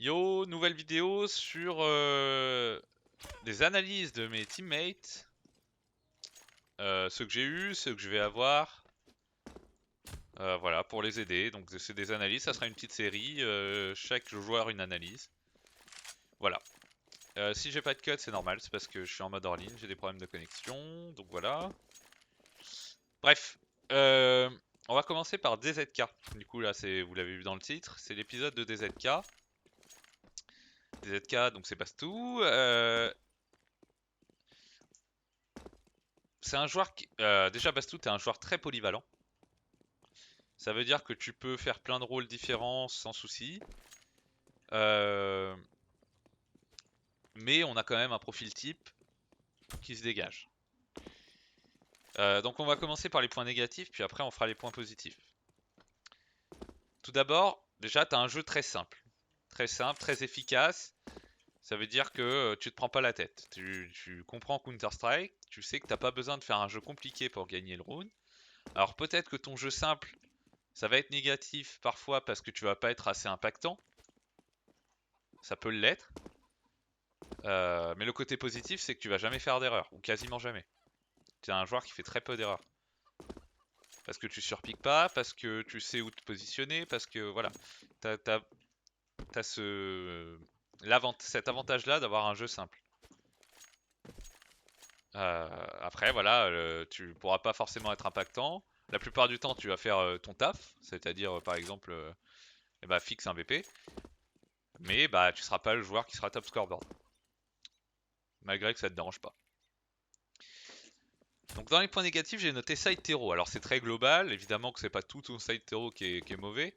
Yo, nouvelle vidéo sur des analyses de mes teammates, ceux que j'ai eu, ceux que je vais avoir, voilà, pour les aider. Donc c'est des analyses, ça sera une petite série, chaque joueur une analyse. Voilà. Si j'ai pas de cut, c'est normal, c'est parce que je suis en mode hors ligne, j'ai des problèmes de connexion, donc voilà. Bref, euh, on va commencer par DZK. Du coup là, vous l'avez vu dans le titre, c'est l'épisode de DZK. DZK, donc c'est Bastou. C'est un joueur qui... déjà Bastou, t'es un joueur très polyvalent. Ça veut dire que tu peux faire plein de rôles différents sans souci. Euh, mais on a quand même un profil type qui se dégage. Donc on va commencer par les points négatifs, puis après on fera les points positifs. Tout d'abord, déjà t'as un jeu très simple. Très simple, très efficace. Ça veut dire que tu te prends pas la tête. Tu comprends Counter-Strike, tu sais que t'as pas besoin de faire un jeu compliqué pour gagner le round. Alors peut-être que ton jeu simple, ça va être négatif parfois parce que tu vas pas être assez impactant. Ça peut l'être. Mais le côté positif, c'est que tu vas jamais faire d'erreur, ou quasiment jamais. Tu es un joueur qui fait très peu d'erreurs. Parce que tu surpiques pas, parce que tu sais où te positionner, parce que voilà. T'as cet avantage-là d'avoir un jeu simple. Après, voilà, tu pourras pas forcément être impactant. La plupart du temps, tu vas faire ton taf, c'est-à-dire par exemple, eh ben, fixe un BP, mais bah tu seras pas le joueur qui sera top scoreboard, malgré que ça te dérange pas. Donc dans les points négatifs, j'ai noté side terreau. Alors c'est très global, évidemment que c'est pas tout ton side terreau qui est mauvais.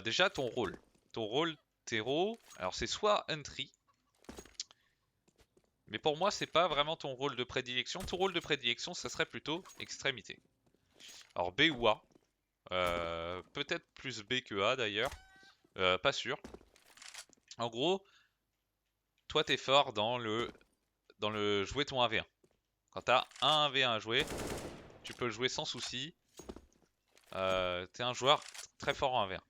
Déjà ton rôle. Ton rôle terreau, alors c'est soit entry, mais pour moi c'est pas vraiment ton rôle de prédilection. Ton rôle de prédilection, ça serait plutôt extrémité. Alors B ou A, peut-être plus B que A d'ailleurs, pas sûr. En gros, toi t'es fort dans le jouer ton 1v1. Quand t'as un 1v1 à jouer, tu peux le jouer sans souci. T'es un joueur très fort en 1v1.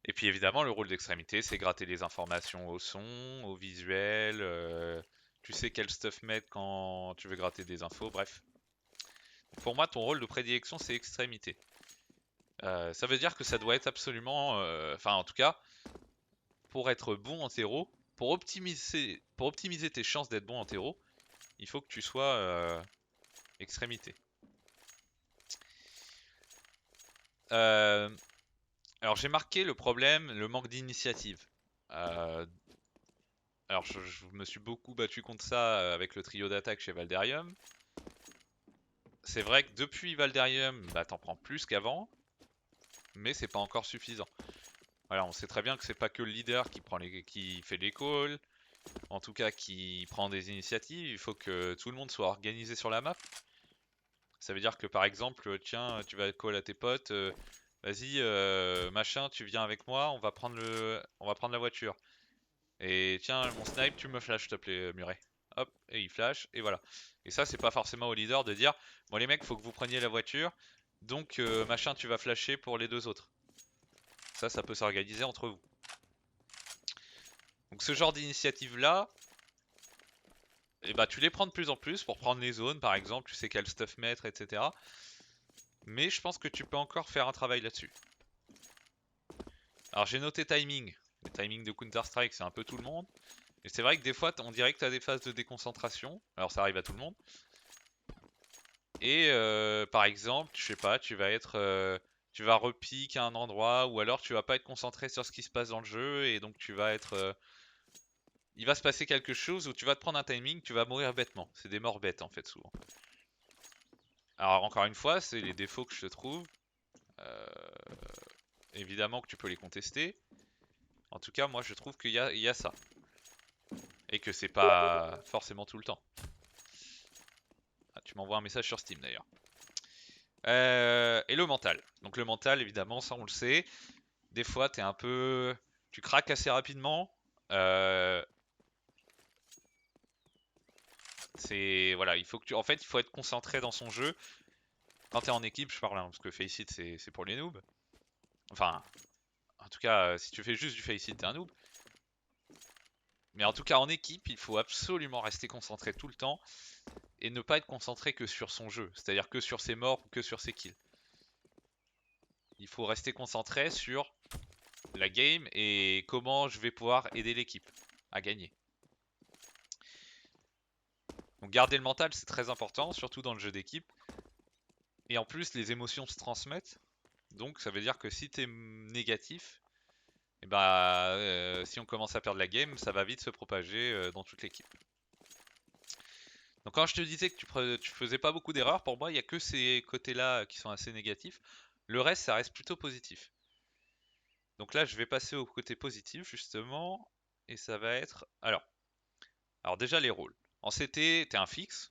Et puis évidemment, le rôle d'extrémité, c'est gratter les informations au son, au visuel. Tu sais quel stuff mettre quand tu veux gratter des infos, bref. Pour moi, ton rôle de prédilection, c'est extrémité. Ça veut dire que ça doit être absolument... Enfin, en tout cas, pour être bon en terreau, pour optimiser tes chances d'être bon en terreau, il faut que tu sois extrémité. Euh, alors j'ai marqué le problème, le manque d'initiative. Euh, alors je me suis beaucoup battu contre ça avec le trio d'attaque chez Valderium. C'est vrai que depuis Valderium, bah, t'en prends plus qu'avant, mais c'est pas encore suffisant. Voilà, on sait très bien que c'est pas que le leader qui fait les calls, en tout cas qui prend des initiatives, il faut que tout le monde soit organisé sur la map. Ça veut dire que par exemple, tiens, tu vas call à tes potes, vas-y, machin, tu viens avec moi, on va prendre la voiture. Et tiens, mon snipe, tu me flash, s'il te plaît, Muret. Hop, et il flash, et voilà. Et ça, c'est pas forcément au leader de dire, bon les mecs, faut que vous preniez la voiture, donc machin, tu vas flasher pour les deux autres. Ça peut s'organiser entre vous. Donc ce genre d'initiative-là, eh ben, tu les prends de plus en plus pour prendre les zones, par exemple, tu sais quel stuff mettre, etc. Mais je pense que tu peux encore faire un travail là-dessus. Alors j'ai noté timing. Le timing de Counter-Strike, c'est un peu tout le monde. Et c'est vrai que des fois, on dirait que tu as des phases de déconcentration. Alors ça arrive à tout le monde. Et par exemple, je sais pas, tu vas repique à un endroit, ou alors tu vas pas être concentré sur ce qui se passe dans le jeu, et donc tu vas être, il va se passer quelque chose où tu vas te prendre un timing, tu vas mourir bêtement. C'est des morts bêtes en fait souvent. Alors encore une fois, c'est les défauts que je te trouve. Euh, Évidemment que tu peux les contester. En tout cas, moi je trouve il y a ça. Et que c'est pas forcément tout le temps. Ah, tu m'envoies un message sur Steam d'ailleurs. Et le mental. Donc le mental, évidemment, ça on le sait. Des fois, t'es un peu... Tu craques assez rapidement. Euh, c'est... Voilà, il faut que tu... En fait, il faut être concentré dans son jeu. Quand t'es en équipe, je parle, hein, parce que Faceit, c'est pour les noobs. Enfin, tout cas, si tu fais juste du Faceit, t'es un noob. Mais en tout cas, en équipe, il faut absolument rester concentré tout le temps et ne pas être concentré que sur son jeu, c'est-à-dire que sur ses morts ou que sur ses kills. Il faut rester concentré sur la game et comment je vais pouvoir aider l'équipe à gagner. Donc garder le mental, c'est très important, surtout dans le jeu d'équipe. Et en plus, les émotions se transmettent. Donc ça veut dire que si t'es négatif, et bah, si on commence à perdre la game, ça va vite se propager dans toute l'équipe. Donc quand je te disais que tu faisais pas beaucoup d'erreurs, pour moi, il n'y a que ces côtés-là qui sont assez négatifs. Le reste, ça reste plutôt positif. Donc là, je vais passer au côté positif, justement. Et ça va être... Alors déjà, les rôles. En CT, t'es un fixe,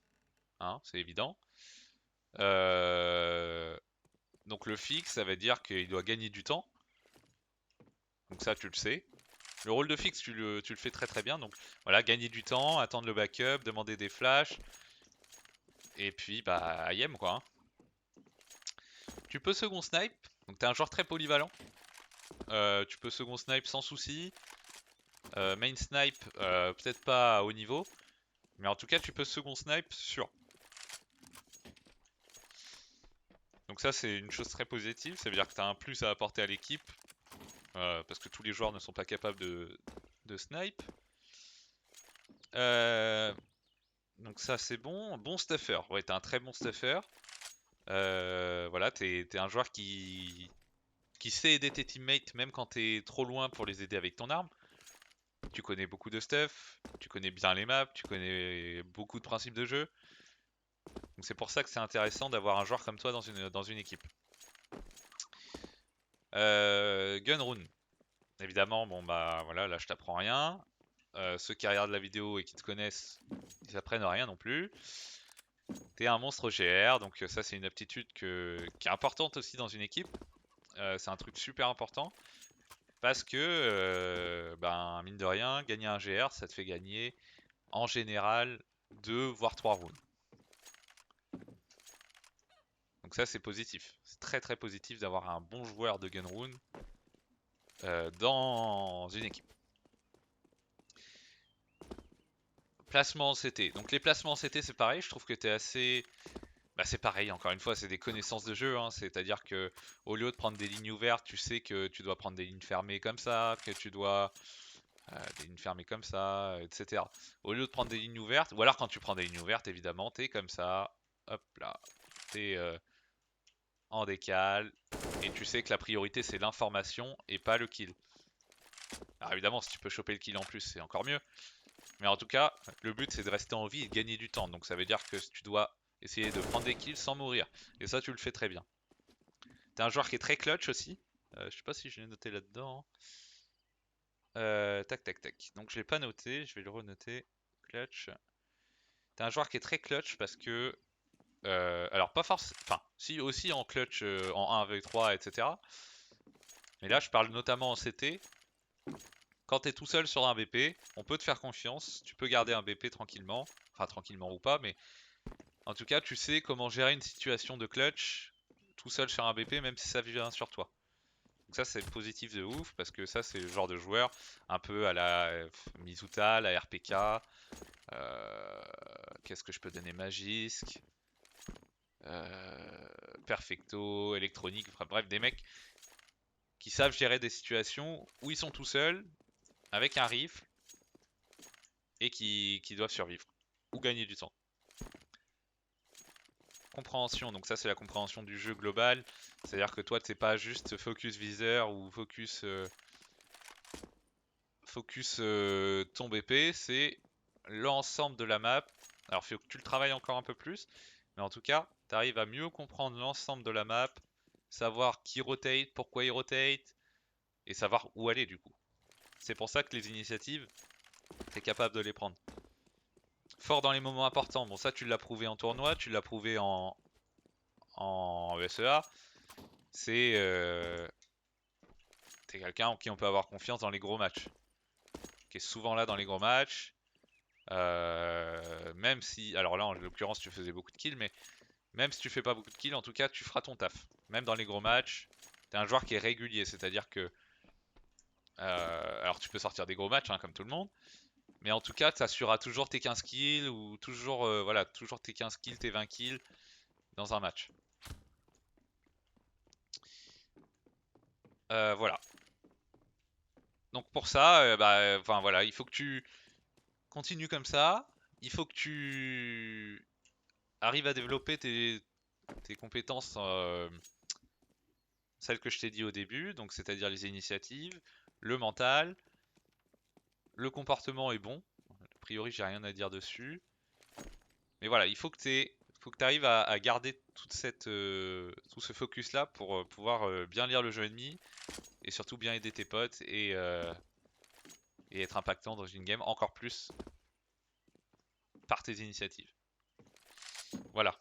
hein, c'est évident. Donc le fixe, ça veut dire qu'il doit gagner du temps. Donc ça, tu le sais. Le rôle de fixe, tu le fais très très bien. Donc voilà, gagner du temps, attendre le backup, demander des flashs. Et puis, bah, IM quoi. Hein. Tu peux second snipe. Donc t'es un joueur très polyvalent. Tu peux second snipe sans souci. Main snipe, peut-être pas à haut niveau. Mais en tout cas, tu peux second snipe sûr. Donc ça, c'est une chose très positive. Ça veut dire que tu as un plus à apporter à l'équipe. Parce que tous les joueurs ne sont pas capables de snipe. Donc ça, c'est bon. Bon stuffer. Ouais, t'es un très bon stuffer. Voilà, t'es un joueur qui sait aider tes teammates même quand t'es trop loin pour les aider avec ton arme. Tu connais beaucoup de stuff, tu connais bien les maps, tu connais beaucoup de principes de jeu. Donc c'est pour ça que c'est intéressant d'avoir un joueur comme toi dans une équipe. Gunrun. Évidemment, bon bah voilà, là je t'apprends rien. Ceux qui regardent la vidéo et qui te connaissent, ils apprennent rien non plus. T'es un monstre GR, donc ça c'est une aptitude qui est importante aussi dans une équipe. C'est un truc super important. Parce que, ben, mine de rien, gagner un GR, ça te fait gagner en général 2 voire 3 rounds. Donc ça c'est positif. C'est très très positif d'avoir un bon joueur de Gunrun dans une équipe. Placement en CT. Donc les placements en CT c'est pareil, je trouve que t'es assez... Bah c'est pareil, encore une fois, c'est des connaissances de jeu, hein. C'est-à-dire que au lieu de prendre des lignes ouvertes, tu sais que tu dois prendre des lignes fermées comme ça, que tu dois des lignes fermées comme ça, etc. Au lieu de prendre des lignes ouvertes, ou alors quand tu prends des lignes ouvertes, évidemment, t'es comme ça, hop là, t'es en décale, et tu sais que la priorité c'est l'information et pas le kill. Alors évidemment, si tu peux choper le kill en plus, c'est encore mieux. Mais en tout cas, le but c'est de rester en vie et de gagner du temps. Donc ça veut dire que tu dois essayer de prendre des kills sans mourir. Et ça, tu le fais très bien. T'es un joueur qui est très clutch aussi. Je sais pas si je l'ai noté là-dedans. Tac, tac, tac. Donc je l'ai pas noté, je vais le renoter. Clutch. T'es un joueur qui est très clutch parce que... alors pas forcément... Enfin, si aussi en clutch en 1 avec 3, etc. Mais là, je parle notamment en CT. Quand t'es tout seul sur un BP, on peut te faire confiance. Tu peux garder un BP tranquillement. Enfin, tranquillement ou pas, mais... En tout cas, tu sais comment gérer une situation de clutch tout seul sur un BP, même si ça vient sur toi. Donc ça, c'est positif de ouf, parce que ça, c'est le genre de joueur un peu à la Mizuta, la RPK. Qu'est-ce que je peux donner? Magisk, Perfecto, Electronic, enfin, bref, des mecs qui savent gérer des situations où ils sont tout seuls, avec un rifle, et qui doivent survivre, ou gagner du temps. Compréhension, donc ça c'est la compréhension du jeu global, c'est-à-dire que toi c'est pas juste focus viseur ou focus ton BP, c'est l'ensemble de la map. Alors il faut que tu le travailles encore un peu plus, mais en tout cas tu arrives à mieux comprendre l'ensemble de la map, savoir qui rotate, pourquoi il rotate, et savoir où aller du coup. C'est pour ça que les initiatives, t'es capable de les prendre. Fort dans les moments importants, bon ça tu l'as prouvé en tournoi, tu l'as prouvé en ESEA, c'est t'es quelqu'un en qui on peut avoir confiance dans les gros matchs, qui est souvent là dans les gros matchs, même si, alors là en l'occurrence tu faisais beaucoup de kills, mais même si tu fais pas beaucoup de kills, en tout cas tu feras ton taf, même dans les gros matchs, t'es un joueur qui est régulier, c'est-à-dire que Alors tu peux sortir des gros matchs, hein, comme tout le monde. Mais en tout cas, tu assureras toujours tes 15 kills ou toujours, voilà, toujours tes 15 kills, tes 20 kills dans un match. Voilà. Donc pour ça, bah, enfin voilà, il faut que tu continues comme ça. Il faut que tu arrives à développer tes compétences, celles que je t'ai dit au début, donc c'est-à-dire les initiatives, le mental, le comportement est bon. A priori, j'ai rien à dire dessus. Mais voilà, il faut que tu arrives à garder tout ce focus-là pour pouvoir bien lire le jeu ennemi et surtout bien aider tes potes et être impactant dans une game encore plus par tes initiatives. Voilà.